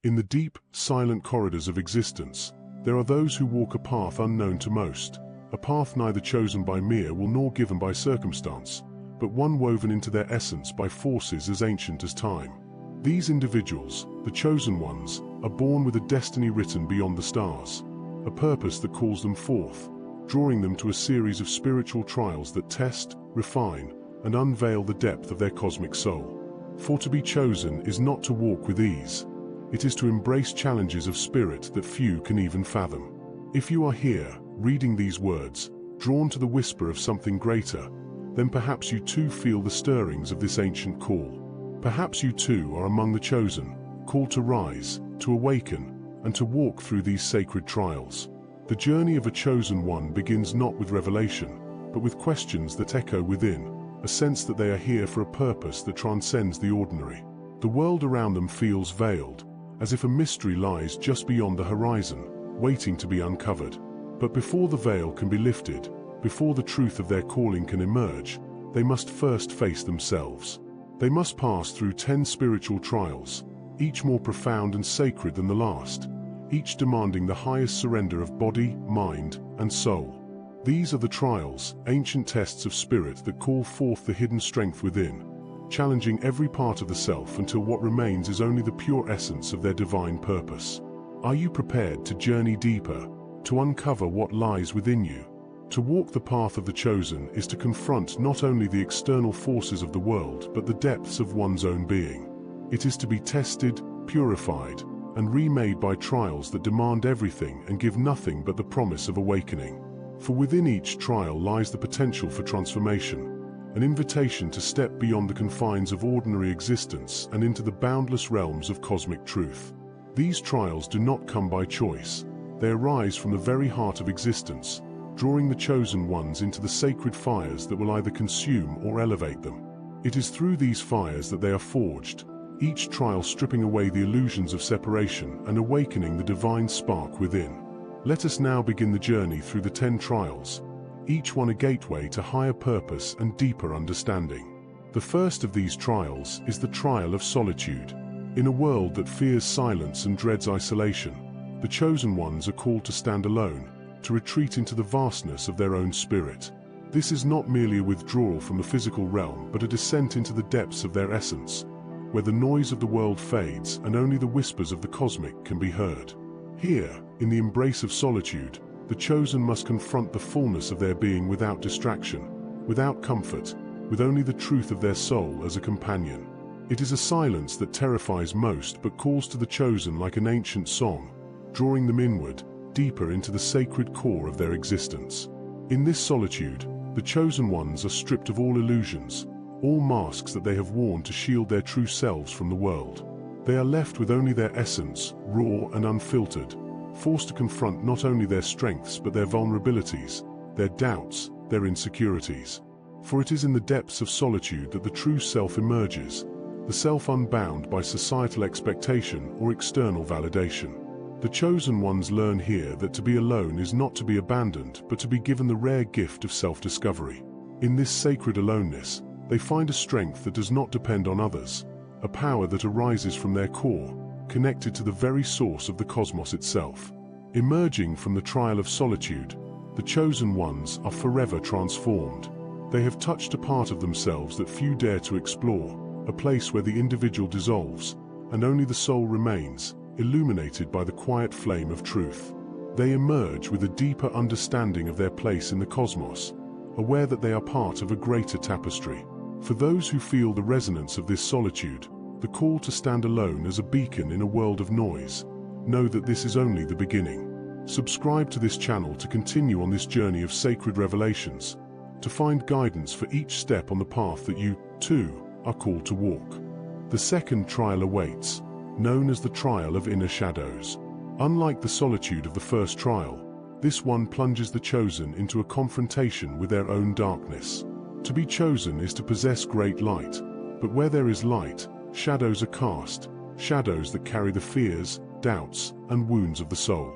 In the deep, silent corridors of existence, there are those who walk a path unknown to most, a path neither chosen by mere will nor given by circumstance, but one woven into their essence by forces as ancient as time. These individuals, the chosen ones, are born with a destiny written beyond the stars, a purpose that calls them forth, drawing them to a series of spiritual trials that test, refine, and unveil the depth of their cosmic soul. For to be chosen is not to walk with ease. It is to embrace challenges of spirit that few can even fathom. If you are here, reading these words, drawn to the whisper of something greater, then perhaps you too feel the stirrings of this ancient call. Perhaps you too are among the chosen, called to rise, to awaken, and to walk through these sacred trials. The journey of a chosen one begins not with revelation, but with questions that echo within, a sense that they are here for a purpose that transcends the ordinary. The world around them feels veiled, as if a mystery lies just beyond the horizon, waiting to be uncovered. But before the veil can be lifted, before the truth of their calling can emerge, they must first face themselves. They must pass through 10 spiritual trials, each more profound and sacred than the last, each demanding the highest surrender of body, mind, and soul. These are the trials, ancient tests of spirit that call forth the hidden strength within, challenging every part of the self until what remains is only the pure essence of their divine purpose. Are you prepared to journey deeper, to uncover what lies within you? To walk the path of the chosen is to confront not only the external forces of the world but the depths of one's own being. It is to be tested, purified, and remade by trials that demand everything and give nothing but the promise of awakening. For within each trial lies the potential for transformation, an invitation to step beyond the confines of ordinary existence and into the boundless realms of cosmic truth. These trials do not come by choice. They arise from the very heart of existence, drawing the chosen ones into the sacred fires that will either consume or elevate them. It is through these fires that they are forged, each trial stripping away the illusions of separation and awakening the divine spark within. Let us now begin the journey through the 10 trials, each one a gateway to higher purpose and deeper understanding. The first of these trials is the Trial of Solitude. In a world that fears silence and dreads isolation, the chosen ones are called to stand alone, to retreat into the vastness of their own spirit. This is not merely a withdrawal from the physical realm, but a descent into the depths of their essence, where the noise of the world fades and only the whispers of the cosmic can be heard. Here, in the embrace of solitude, the chosen must confront the fullness of their being without distraction, without comfort, with only the truth of their soul as a companion. It is a silence that terrifies most but calls to the chosen like an ancient song, drawing them inward, deeper into the sacred core of their existence. In this solitude, the chosen ones are stripped of all illusions, all masks that they have worn to shield their true selves from the world. They are left with only their essence, raw and unfiltered, forced to confront not only their strengths but their vulnerabilities, their doubts, their insecurities. For it is in the depths of solitude that the true self emerges, the self unbound by societal expectation or external validation. The chosen ones learn here that to be alone is not to be abandoned, but to be given the rare gift of self-discovery. In this sacred aloneness, they find a strength that does not depend on others, a power that arises from their core, connected to the very source of the cosmos itself. Emerging from the Trial of Solitude, the chosen ones are forever transformed. They have touched a part of themselves that few dare to explore, a place where the individual dissolves, and only the soul remains, illuminated by the quiet flame of truth. They emerge with a deeper understanding of their place in the cosmos, aware that they are part of a greater tapestry. For those who feel the resonance of this solitude, the call to stand alone as a beacon in a world of noise, know that this is only the beginning. Subscribe to this channel to continue on this journey of sacred revelations, to find guidance for each step on the path that you, too, are called to walk. The second trial awaits, known as the Trial of Inner Shadows. Unlike the solitude of the first trial, this one plunges the chosen into a confrontation with their own darkness. To be chosen is to possess great light, but where there is light, shadows are cast, shadows that carry the fears, doubts, and wounds of the soul.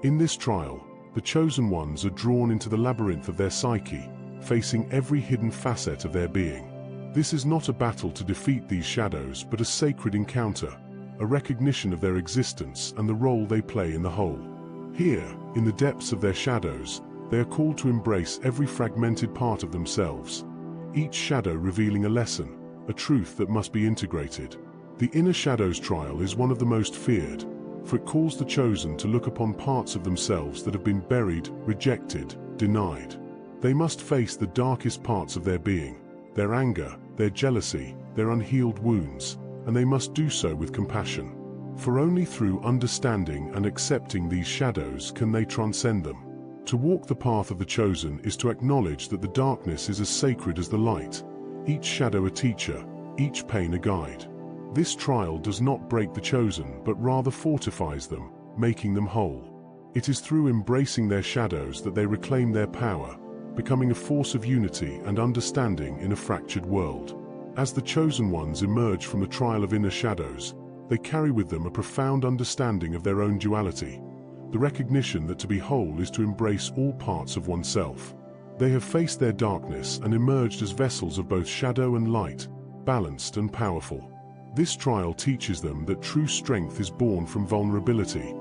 In this trial, the chosen ones are drawn into the labyrinth of their psyche, facing every hidden facet of their being. This is not a battle to defeat these shadows, but a sacred encounter, a recognition of their existence and the role they play in the whole. Here, in the depths of their shadows, they are called to embrace every fragmented part of themselves, each shadow revealing a lesson, a truth that must be integrated. The Inner Shadows trial is one of the most feared, for it calls the chosen to look upon parts of themselves that have been buried, rejected, denied. They must face the darkest parts of their being, their anger, their jealousy, their unhealed wounds, and they must do so with compassion. For only through understanding and accepting these shadows can they transcend them. To walk the path of the chosen is to acknowledge that the darkness is as sacred as the light, each shadow a teacher, each pain a guide. This trial does not break the chosen but rather fortifies them, making them whole. It is through embracing their shadows that they reclaim their power, becoming a force of unity and understanding in a fractured world. As the chosen ones emerge from the trial of inner shadows, they carry with them a profound understanding of their own duality, the recognition that to be whole is to embrace all parts of oneself. They have faced their darkness and emerged as vessels of both shadow and light, balanced and powerful. This trial teaches them that true strength is born from vulnerability,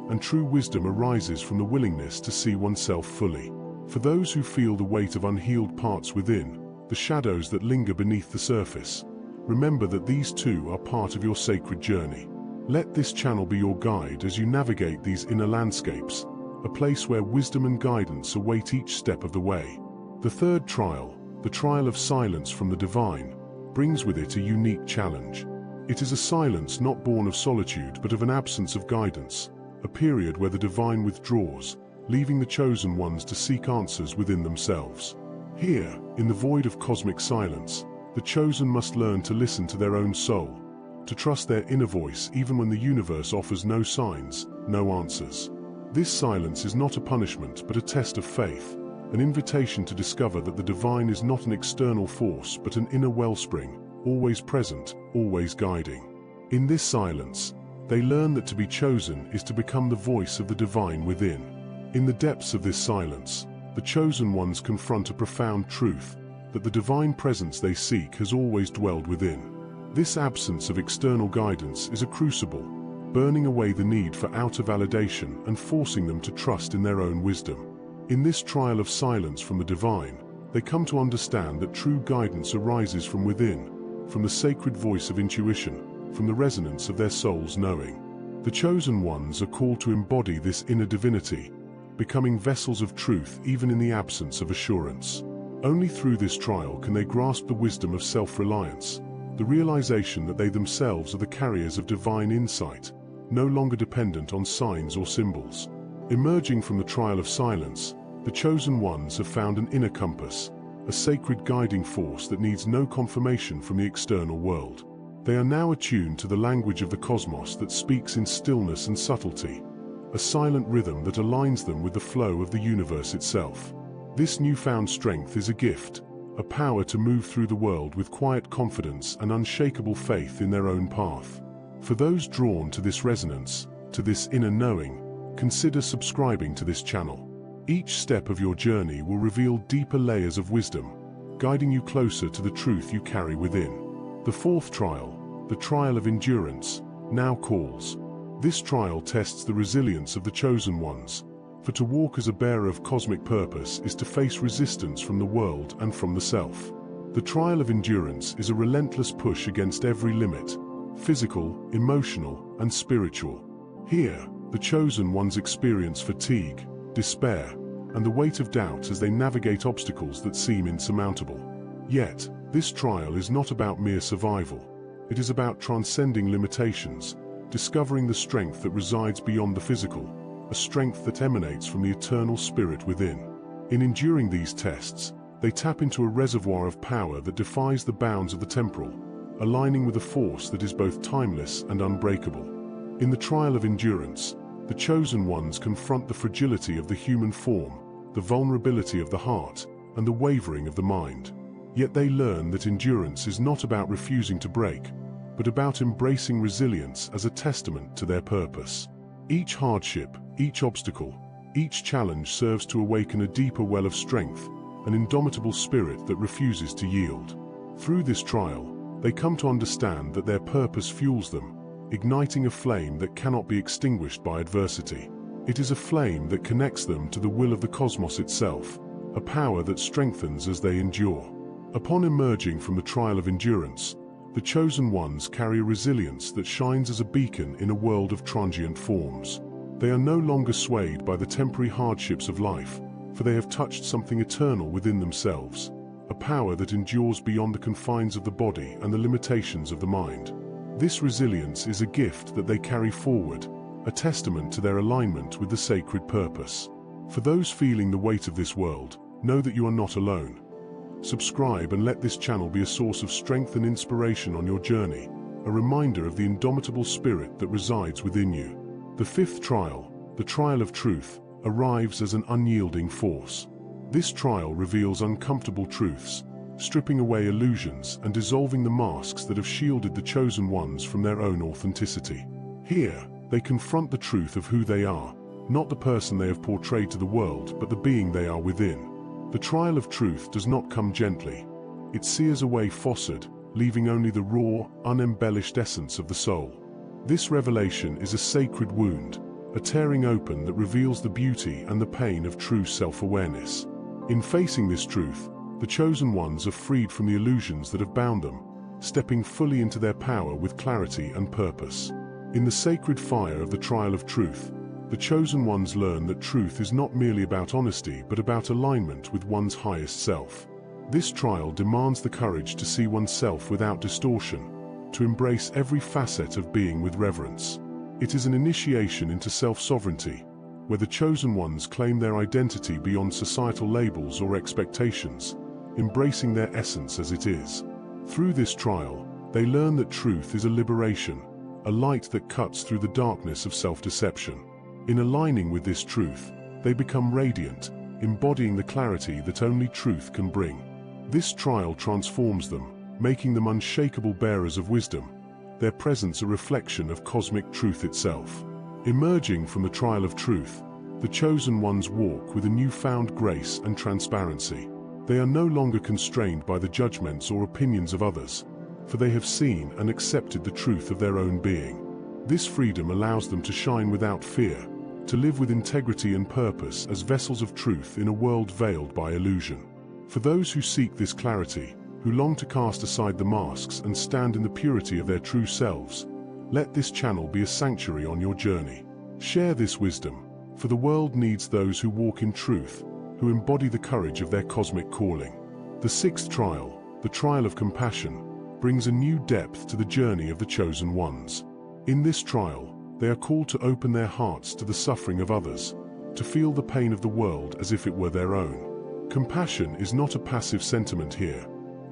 and true wisdom arises from the willingness to see oneself fully. For those who feel the weight of unhealed parts within, the shadows that linger beneath the surface, remember that these too are part of your sacred journey. Let this channel be your guide as you navigate these inner landscapes, a place where wisdom and guidance await each step of the way. The third trial, the trial of silence from the divine, brings with it a unique challenge. It is a silence not born of solitude but of an absence of guidance, a period where the divine withdraws, leaving the chosen ones to seek answers within themselves. Here, in the void of cosmic silence, the chosen must learn to listen to their own soul, to trust their inner voice even when the universe offers no signs, no answers. This silence is not a punishment but a test of faith, an invitation to discover that the divine is not an external force but an inner wellspring, always present, always guiding. In this silence, they learn that to be chosen is to become the voice of the divine within. In the depths of this silence, the chosen ones confront a profound truth, that the divine presence they seek has always dwelled within. This absence of external guidance is a crucible, burning away the need for outer validation and forcing them to trust in their own wisdom. In this trial of silence from the divine, they come to understand that true guidance arises from within, from the sacred voice of intuition, from the resonance of their soul's knowing. The chosen ones are called to embody this inner divinity, becoming vessels of truth even in the absence of assurance. Only through this trial can they grasp the wisdom of self-reliance, the realization that they themselves are the carriers of divine insight, no longer dependent on signs or symbols. Emerging from the trial of silence, the chosen ones have found an inner compass, a sacred guiding force that needs no confirmation from the external world. They are now attuned to the language of the cosmos that speaks in stillness and subtlety, a silent rhythm that aligns them with the flow of the universe itself. This newfound strength is a gift, a power to move through the world with quiet confidence and unshakable faith in their own path. For those drawn to this resonance, to this inner knowing, consider subscribing to this channel. Each step of your journey will reveal deeper layers of wisdom, guiding you closer to the truth you carry within. The fourth trial, the trial of endurance, now calls. This trial tests the resilience of the chosen ones, for to walk as a bearer of cosmic purpose is to face resistance from the world and from the self. The trial of endurance is a relentless push against every limit, physical, emotional, and spiritual. Here, the chosen ones experience fatigue, despair, and the weight of doubt as they navigate obstacles that seem insurmountable. Yet, this trial is not about mere survival. It is about transcending limitations, discovering the strength that resides beyond the physical, a strength that emanates from the eternal spirit within. In enduring these tests, they tap into a reservoir of power that defies the bounds of the temporal, aligning with a force that is both timeless and unbreakable. In the trial of endurance, the chosen ones confront the fragility of the human form, the vulnerability of the heart, and the wavering of the mind. Yet they learn that endurance is not about refusing to break, but about embracing resilience as a testament to their purpose. Each hardship, each obstacle, each challenge serves to awaken a deeper well of strength, an indomitable spirit that refuses to yield. Through this trial, they come to understand that their purpose fuels them, igniting a flame that cannot be extinguished by adversity. It is a flame that connects them to the will of the cosmos itself, a power that strengthens as they endure. Upon emerging from the trial of endurance, the chosen ones carry a resilience that shines as a beacon in a world of transient forms. They are no longer swayed by the temporary hardships of life, for they have touched something eternal within themselves, a power that endures beyond the confines of the body and the limitations of the mind. This resilience is a gift that they carry forward, a testament to their alignment with the sacred purpose. For those feeling the weight of this world, know that you are not alone. Subscribe and let this channel be a source of strength and inspiration on your journey, a reminder of the indomitable spirit that resides within you. The fifth trial, the trial of truth, arrives as an unyielding force. This trial reveals uncomfortable truths, stripping away illusions and dissolving the masks that have shielded the chosen ones from their own authenticity. Here, they confront the truth of who they are, not the person they have portrayed to the world, but the being they are within. The trial of truth does not come gently. It sears away falsehood, leaving only the raw, unembellished essence of the soul. This revelation is a sacred wound, a tearing open that reveals the beauty and the pain of true self-awareness. In facing this truth, the chosen ones are freed from the illusions that have bound them, stepping fully into their power with clarity and purpose. In the sacred fire of the trial of truth, the chosen ones learn that truth is not merely about honesty but about alignment with one's highest self. This trial demands the courage to see oneself without distortion, to embrace every facet of being with reverence. It is an initiation into self-sovereignty, where the chosen ones claim their identity beyond societal labels or expectations, embracing their essence as it is. Through this trial, they learn that truth is a liberation, a light that cuts through the darkness of self-deception. In aligning with this truth, they become radiant, embodying the clarity that only truth can bring. This trial transforms them, making them unshakable bearers of wisdom, their presence a reflection of cosmic truth itself. Emerging from the trial of truth, the chosen ones walk with a newfound grace and transparency. They are no longer constrained by the judgments or opinions of others, for they have seen and accepted the truth of their own being. This freedom allows them to shine without fear, to live with integrity and purpose as vessels of truth in a world veiled by illusion. For those who seek this clarity, who long to cast aside the masks and stand in the purity of their true selves, let this channel be a sanctuary on your journey. Share this wisdom, for the world needs those who walk in truth, who embody the courage of their cosmic calling. The sixth trial, the trial of compassion, brings a new depth to the journey of the chosen ones. In this trial, they are called to open their hearts to the suffering of others, to feel the pain of the world as if it were their own. Compassion is not a passive sentiment here.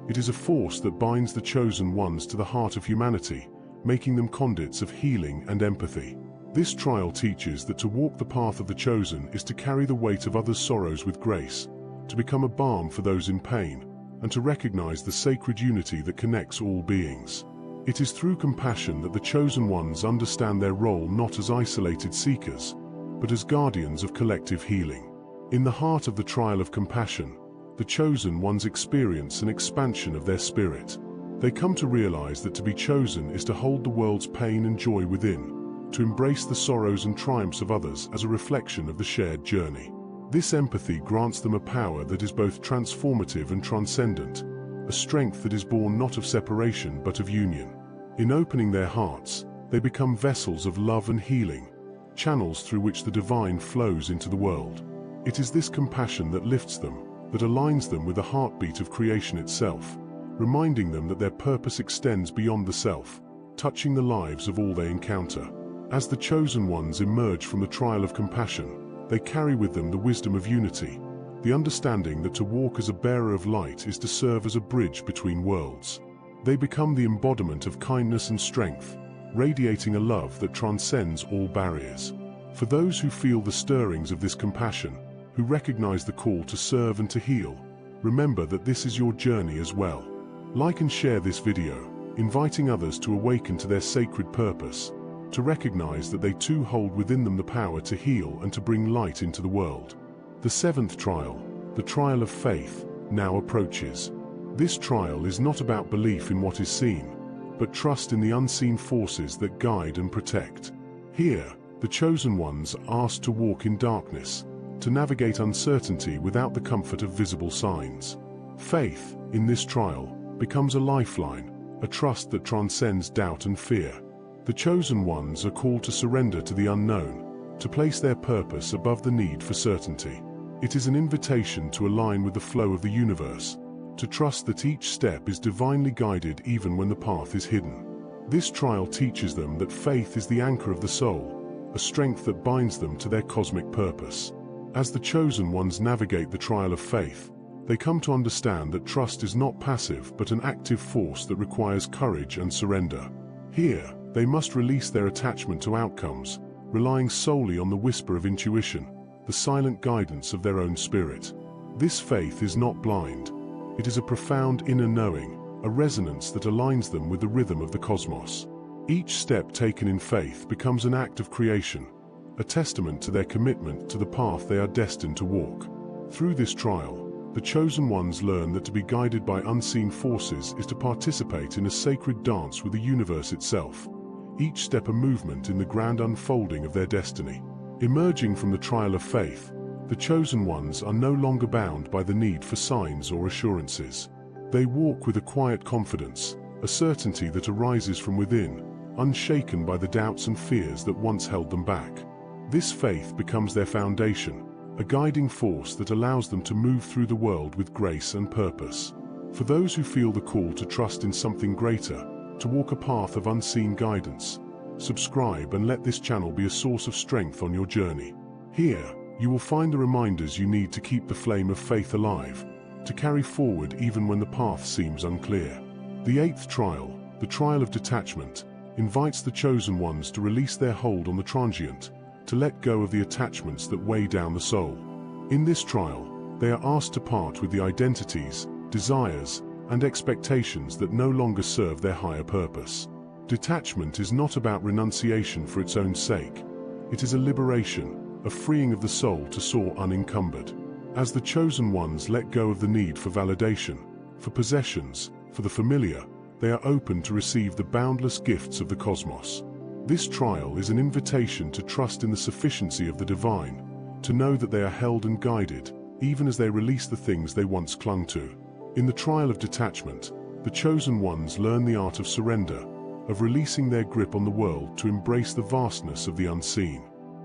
It is a force that binds the chosen ones to the heart of humanity, making them conduits of healing and empathy. This trial teaches that to walk the path of the chosen is to carry the weight of others' sorrows with grace, to become a balm for those in pain, and to recognize the sacred unity that connects all beings. It is through compassion that the chosen ones understand their role not as isolated seekers, but as guardians of collective healing. In the heart of the trial of compassion, the chosen ones experience an expansion of their spirit. They come to realize that to be chosen is to hold the world's pain and joy within, to embrace the sorrows and triumphs of others as a reflection of the shared journey. This empathy grants them a power that is both transformative and transcendent, a strength that is born not of separation but of union. In opening their hearts, they become vessels of love and healing, channels through which the divine flows into the world. It is this compassion that lifts them, that aligns them with the heartbeat of creation itself, reminding them that their purpose extends beyond the self, touching the lives of all they encounter. As the chosen ones emerge from the trial of compassion, they carry with them the wisdom of unity, the understanding that to walk as a bearer of light is to serve as a bridge between worlds. They become the embodiment of kindness and strength, radiating a love that transcends all barriers. For those who feel the stirrings of this compassion, who recognize the call to serve and to heal, remember that this is your journey as well. Like and share this video, inviting others to awaken to their sacred purpose, to recognize that they too hold within them the power to heal and to bring light into the world. The seventh trial, the trial of faith, now approaches. This trial is not about belief in what is seen, but trust in the unseen forces that guide and protect. Here, the chosen ones are asked to walk in darkness, to navigate uncertainty without the comfort of visible signs. Faith, in this trial, becomes a lifeline, a trust that transcends doubt and fear. The chosen ones are called to surrender to the unknown, to place their purpose above the need for certainty. It is an invitation to align with the flow of the universe, to trust that each step is divinely guided even when the path is hidden. This trial teaches them that faith is the anchor of the soul, a strength that binds them to their cosmic purpose. As the chosen ones navigate the trial of faith, they come to understand that trust is not passive but an active force that requires courage and surrender. Here, they must release their attachment to outcomes, relying solely on the whisper of intuition, the silent guidance of their own spirit. This faith is not blind. It is a profound inner knowing, a resonance that aligns them with the rhythm of the cosmos. Each step taken in faith becomes an act of creation, a testament to their commitment to the path they are destined to walk. Through this trial, the chosen ones learn that to be guided by unseen forces is to participate in a sacred dance with the universe itself, each step a movement in the grand unfolding of their destiny. Emerging from the trial of faith, the chosen ones are no longer bound by the need for signs or assurances. They walk with a quiet confidence, a certainty that arises from within, unshaken by the doubts and fears that once held them back. This faith becomes their foundation, a guiding force that allows them to move through the world with grace and purpose. For those who feel the call to trust in something greater, to walk a path of unseen guidance, subscribe and let this channel be a source of strength on your journey. Here, you will find the reminders you need to keep the flame of faith alive, to carry forward even when the path seems unclear. The 8th trial, the trial of detachment, invites the chosen ones to release their hold on the transient, to let go of the attachments that weigh down the soul. In this trial, they are asked to part with the identities, desires, and expectations that no longer serve their higher purpose. Detachment is not about renunciation for its own sake. It is a liberation, a freeing of the soul to soar unencumbered. As the chosen ones let go of the need for validation, for possessions, for the familiar, they are open to receive the boundless gifts of the cosmos. This trial is an invitation to trust in the sufficiency of the divine, to know that they are held and guided, even as they release the things they once clung to. In the trial of detachment, the chosen ones learn the art of surrender, of releasing their grip on the world to embrace the vastness of the unseen.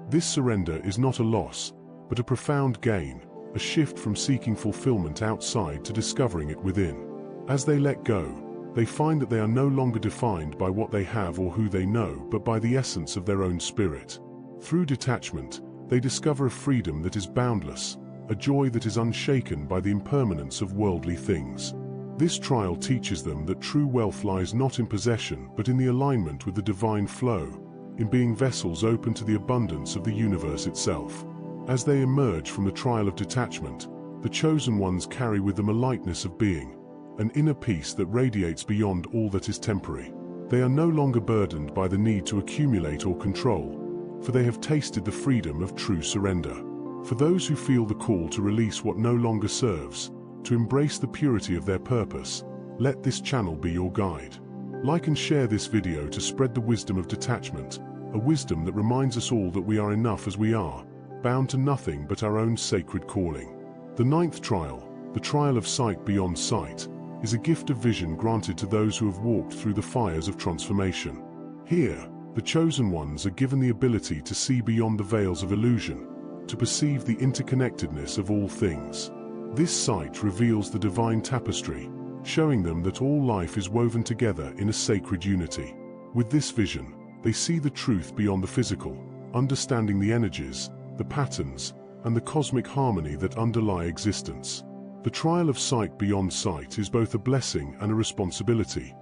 This surrender is not a loss, but a profound gain, a shift from seeking fulfillment outside to discovering it within. As they let go, they find that they are no longer defined by what they have or who they know, but by the essence of their own spirit. Through detachment, they discover a freedom that is boundless, a joy that is unshaken by the impermanence of worldly things. This trial teaches them that true wealth lies not in possession but in the alignment with the divine flow, in being vessels open to the abundance of the universe itself. As they emerge from the trial of detachment, the chosen ones carry with them a lightness of being, an inner peace that radiates beyond all that is temporary. They are no longer burdened by the need to accumulate or control, for they have tasted the freedom of true surrender. For those who feel the call to release what no longer serves, to embrace the purity of their purpose, let this channel be your guide. Like and share this video to spread the wisdom of detachment, a wisdom that reminds us all that we are enough as we are, bound to nothing but our own sacred calling. The 9th trial, the trial of sight beyond sight, is a gift of vision granted to those who have walked through the fires of transformation. Here, the chosen ones are given the ability to see beyond the veils of illusion, to perceive the interconnectedness of all things. This sight reveals the divine tapestry, showing them that all life is woven together in a sacred unity. With this vision, they see the truth beyond the physical, understanding the energies, the patterns, and the cosmic harmony that underlie existence. The trial of sight beyond sight is both a blessing and a responsibility,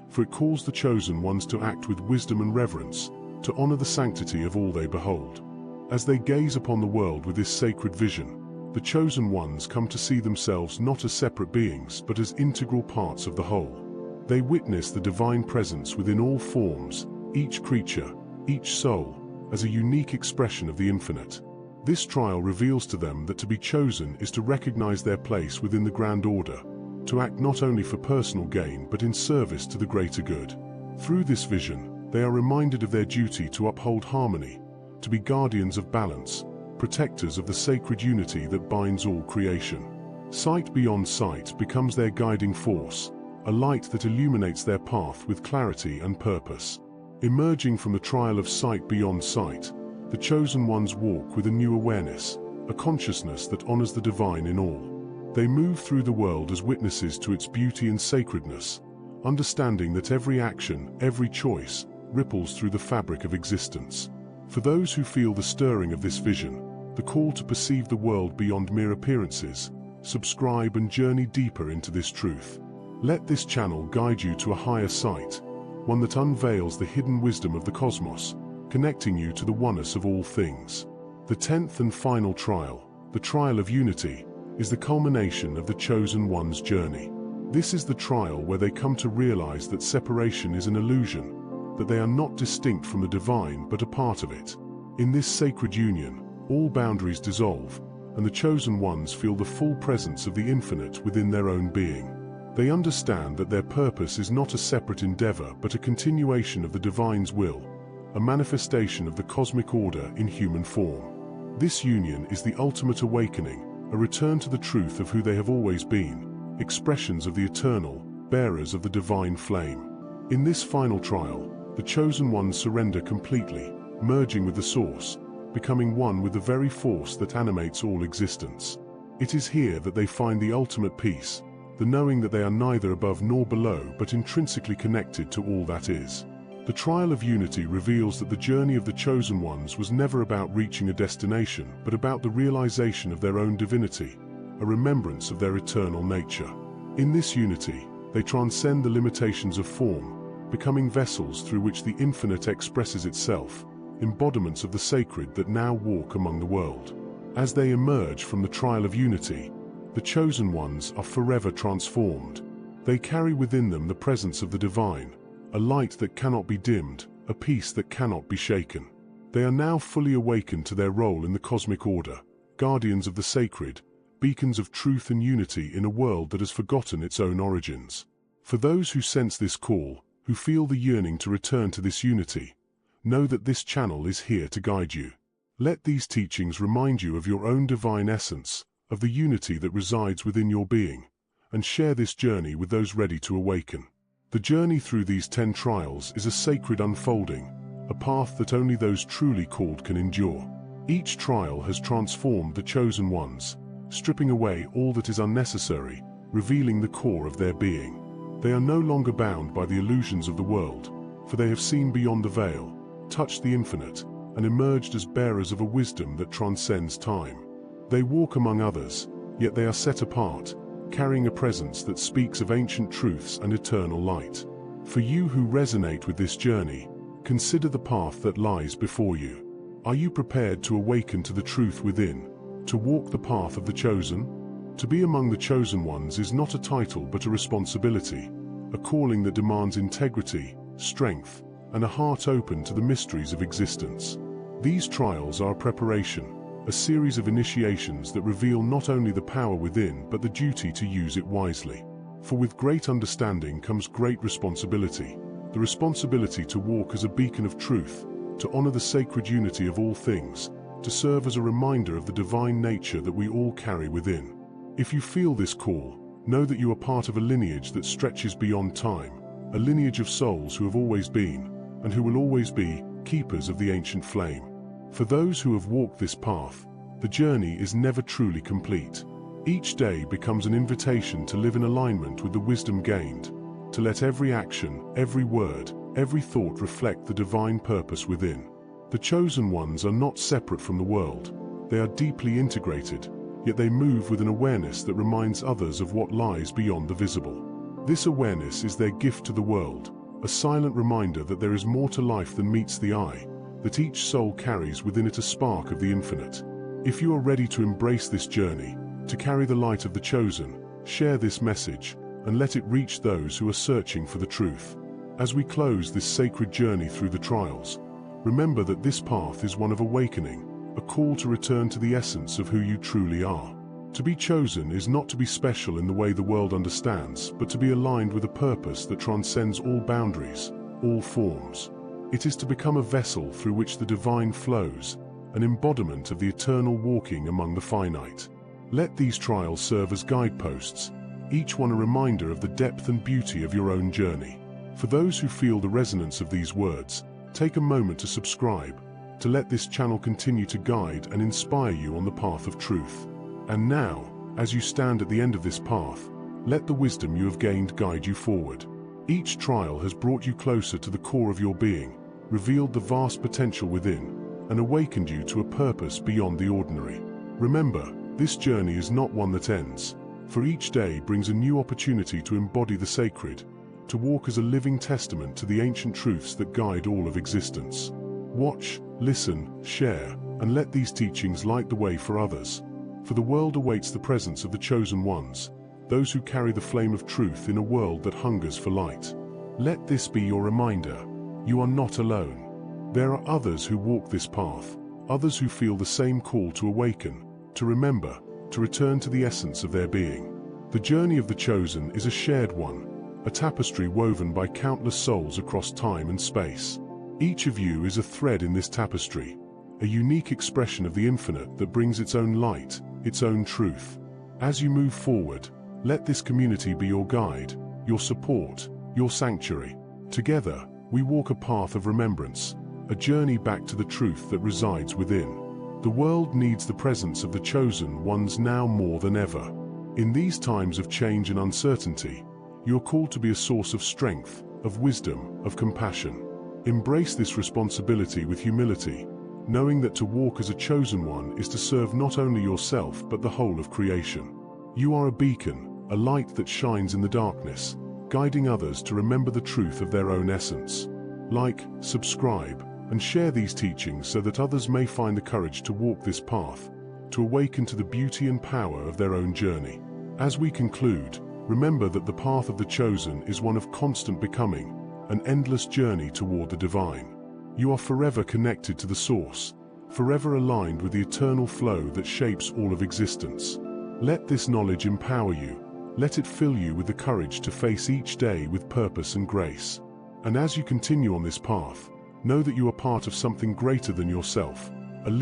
for it calls the chosen ones to act with wisdom and reverence, to honor the sanctity of all they behold. As they gaze upon the world with this sacred vision, the chosen ones come to see themselves not as separate beings but as integral parts of the whole. They witness the divine presence within all forms, each creature, each soul, as a unique expression of the infinite. This trial reveals to them that to be chosen is to recognize their place within the grand order, to act not only for personal gain but in service to the greater good. Through this vision, they are reminded of their duty to uphold harmony, to be guardians of balance, protectors of the sacred unity that binds all creation. Sight beyond sight becomes their guiding force, a light that illuminates their path with clarity and purpose. Emerging from the trial of sight beyond sight, the chosen ones walk with a new awareness, a consciousness that honors the divine in all. They move through the world as witnesses to its beauty and sacredness, understanding that every action, every choice, ripples through the fabric of existence. For those who feel the stirring of this vision, the call to perceive the world beyond mere appearances, subscribe and journey deeper into this truth. Let this channel guide you to a higher sight, one that unveils the hidden wisdom of the cosmos, connecting you to the oneness of all things. The 10th and final trial, the Trial of Unity, is the culmination of the chosen one's journey. This is the trial where they come to realize that separation is an illusion, that they are not distinct from the divine but a part of it. In this sacred union, all boundaries dissolve, and the chosen ones feel the full presence of the infinite within their own being. They understand that their purpose is not a separate endeavor but a continuation of the divine's will, a manifestation of the cosmic order in human form. This union is the ultimate awakening, a return to the truth of who they have always been, expressions of the eternal, bearers of the divine flame. In this final trial, the chosen ones surrender completely, merging with the source, becoming one with the very force that animates all existence. It is here that they find the ultimate peace, the knowing that they are neither above nor below but intrinsically connected to all that is. The Trial of Unity reveals that the journey of the chosen ones was never about reaching a destination but about the realization of their own divinity, a remembrance of their eternal nature. In this unity, they transcend the limitations of form, becoming vessels through which the infinite expresses itself, embodiments of the sacred that now walk among the world. As they emerge from the Trial of Unity, the chosen ones are forever transformed. They carry within them the presence of the divine, a light that cannot be dimmed, a peace that cannot be shaken. They are now fully awakened to their role in the cosmic order, guardians of the sacred, beacons of truth and unity in a world that has forgotten its own origins. For those who sense this call, who feel the yearning to return to this unity, know that this channel is here to guide you. Let these teachings remind you of your own divine essence, of the unity that resides within your being, and share this journey with those ready to awaken. The journey through these 10 trials is a sacred unfolding, a path that only those truly called can endure. Each trial has transformed the chosen ones, stripping away all that is unnecessary, revealing the core of their being. They are no longer bound by the illusions of the world, for they have seen beyond the veil, touched the infinite, and emerged as bearers of a wisdom that transcends time. They walk among others, yet they are set apart, carrying a presence that speaks of ancient truths and eternal light. For you who resonate with this journey, consider the path that lies before you. Are you prepared to awaken to the truth within, to walk the path of the chosen? To be among the chosen ones is not a title but a responsibility, a calling that demands integrity, strength, and a heart open to the mysteries of existence. These trials are a preparation, a series of initiations that reveal not only the power within but the duty to use it wisely. For with great understanding comes great responsibility, the responsibility to walk as a beacon of truth, to honor the sacred unity of all things, to serve as a reminder of the divine nature that we all carry within. If you feel this call, know that you are part of a lineage that stretches beyond time, a lineage of souls who have always been, and who will always be, keepers of the ancient flame. For those who have walked this path, the journey is never truly complete. Each day becomes an invitation to live in alignment with the wisdom gained, to let every action, every word, every thought reflect the divine purpose within. The chosen ones are not separate from the world. They are deeply integrated, yet they move with an awareness that reminds others of what lies beyond the visible. This awareness is their gift to the world, a silent reminder that there is more to life than meets the eye, that each soul carries within it a spark of the infinite. If you are ready to embrace this journey, to carry the light of the chosen, share this message, and let it reach those who are searching for the truth. As we close this sacred journey through the trials, remember that this path is one of awakening, a call to return to the essence of who you truly are. To be chosen is not to be special in the way the world understands, but to be aligned with a purpose that transcends all boundaries, all forms. It is to become a vessel through which the divine flows, an embodiment of the eternal walking among the finite. Let these trials serve as guideposts, each one a reminder of the depth and beauty of your own journey. For those who feel the resonance of these words, take a moment to subscribe, to let this channel continue to guide and inspire you on the path of truth. And now, as you stand at the end of this path, let the wisdom you have gained guide you forward. Each trial has brought you closer to the core of your being, revealed the vast potential within, and awakened you to a purpose beyond the ordinary. Remember, this journey is not one that ends, for each day brings a new opportunity to embody the sacred, to walk as a living testament to the ancient truths that guide all of existence. Watch, listen, share, and let these teachings light the way for others. For the world awaits the presence of the chosen ones, those who carry the flame of truth in a world that hungers for light. Let this be your reminder. You are not alone. There are others who walk this path, others who feel the same call to awaken, to remember, to return to the essence of their being. The journey of the chosen is a shared one, a tapestry woven by countless souls across time and space. Each of you is a thread in this tapestry, a unique expression of the infinite that brings its own light, its own truth. As you move forward, let this community be your guide, your support, your sanctuary. Together, we walk a path of remembrance, a journey back to the truth that resides within. The world needs the presence of the chosen ones now more than ever. In these times of change and uncertainty, you are called to be a source of strength, of wisdom, of compassion. Embrace this responsibility with humility, knowing that to walk as a chosen one is to serve not only yourself but the whole of creation. You are a beacon, a light that shines in the darkness, guiding others to remember the truth of their own essence. Like, subscribe, and share these teachings so that others may find the courage to walk this path, to awaken to the beauty and power of their own journey. As we conclude, remember that the path of the chosen is one of constant becoming, an endless journey toward the divine. You are forever connected to the source, forever aligned with the eternal flow that shapes all of existence. Let this knowledge empower you. Let it fill you with the courage to face each day with purpose and grace. And as you continue on this path, know that you are part of something greater than yourself,